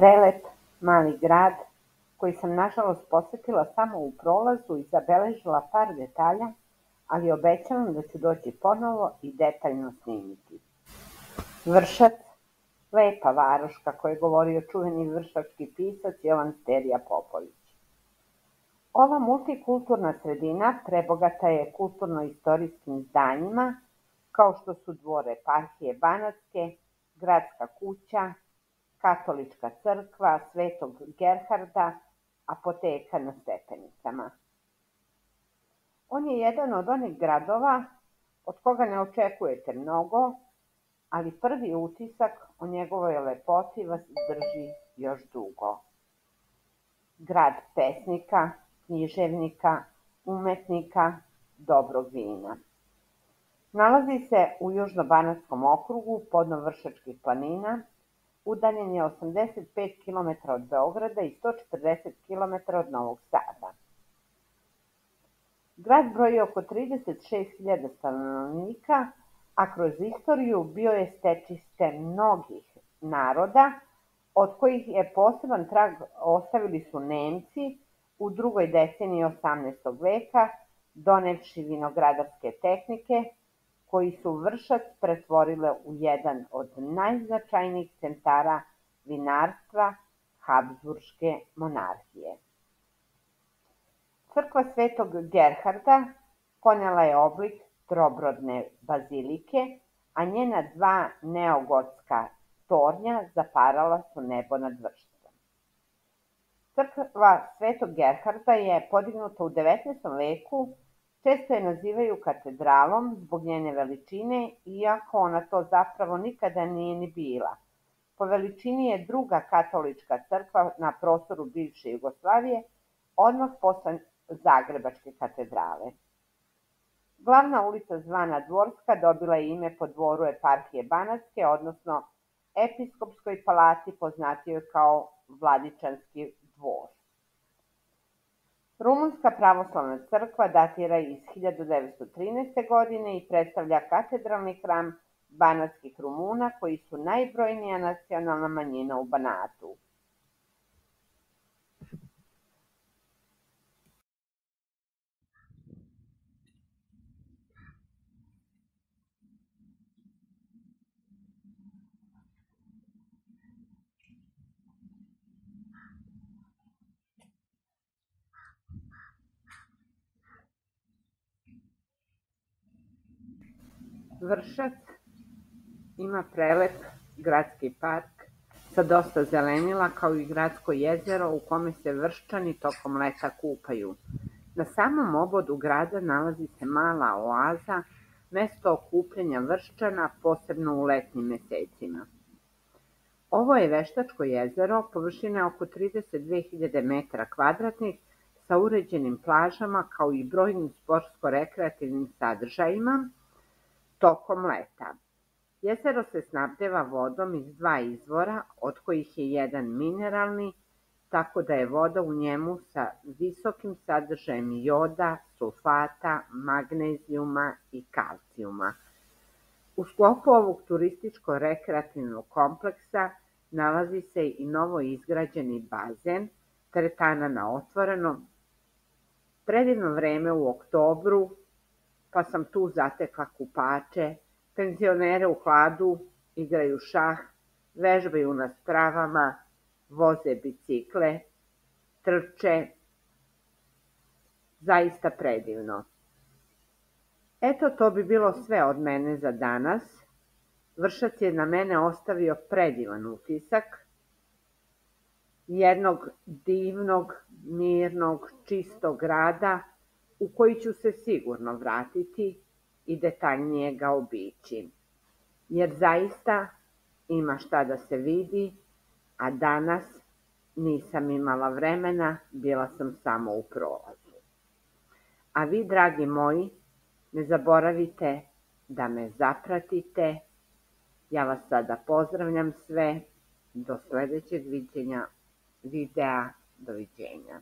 Prelep mali grad koji sam nažalost posetila samo u prolazu i zabeležila par detalja, ali obećavam da ću doći ponovo i detaljno snimiti. Vršac, lepa varoš, kako je govorio čuveni vršački pisac Jovan Sterija Popović. Ova multikulturna sredina prebogata je kulturno-istorijskim zdanjima, kao što su dvor eparhije Banatske, gradska kuća, katolička crkva Svetog Gerharda, apoteka na stepenicama. On je jedan od onih gradova od koga ne očekujete mnogo, ali prvi utisak o njegovoj lepoti vas drži još dugo. Grad pesnika, književnika, umetnika, dobrog vina. Nalazi se u Južno-banatskom okrugu, podno Vršačkih planina, udaljen je 85 km od Beograda i 140 km od Novog Sada. Grad broji oko 36.000 stanovnika, a kroz istoriju bio je stecište mnogih naroda, od kojih je poseban trag ostavili su Nemci u drugoj deceniji 18. veka, donevši vinogradarske tehnike, koji su Vršac pretvorile u jedan od najznačajnijih centara vinarstva Habsburške monarhije. Crkva Svetog Gerharda ponela je oblik trobrodne bazilike, a njena dva neogotska tornja zaparala su nebo nad Vršcem. Crkva Svetog Gerharda je podignuta u 19. veku, često je nazivaju katedralom zbog njene veličine, iako ona to zapravo nikada nije ni bila. Po veličini je druga katolička crkva na prostoru bivše Jugoslavije, odmah posle Zagrebačke katedrale. Glavna ulica zvana Dvorska dobila je ime po dvoru eparhije Banatske, odnosno episkopskoj palati poznatijoj kao Vladičanski dvor. Rumunska pravoslavna crkva datira iz 1913. godine i predstavlja katedralni hram banatskih Rumuna, koji su najbrojnija nacionalna manjina u Banatu. Vršac ima prelep gradski park sa dosta zelenila, kao i gradsko jezero u kome se Vrščani tokom leta kupaju. Na samom obodu grada nalazi se mala oaza, mesto okupljanja Vrščana, posebno u letnjim mesecima. Ovo je veštačko jezero, površine oko 32.000 metara kvadratnih, sa uređenim plažama kao i brojnim sportsko-rekreativnim sadržajima tokom leta. Jezero se snabdeva vodom iz dva izvora, od kojih je jedan mineralni, tako da je voda u njemu sa visokim sadržajem joda, sulfata, magnezijuma i kalcijuma. U sklopu ovog turističko-rekreativnog kompleksa nalazi se i novo izgrađeni bazen, teretana na otvorenom. Predivno vreme u oktobru, pa sam tu zatekla kupače, penzionere u hladu, igraju šah, vežbaju na spravama, voze bicikle, trče. Zaista predivno. Eto, to bi bilo sve od mene za danas. Vršac je na mene ostavio predivan utisak jednog divnog, mirnog, čistog grada u koji ću se sigurno vratiti i detaljnije ga obići. Jer zaista ima šta da se vidi, a danas nisam imala vremena, bila sam samo u prolazu. A vi, dragi moji, ne zaboravite da me zapratite. Ja vas sada pozdravljam sve. Do sledećeg viđenja videa. Doviđenja.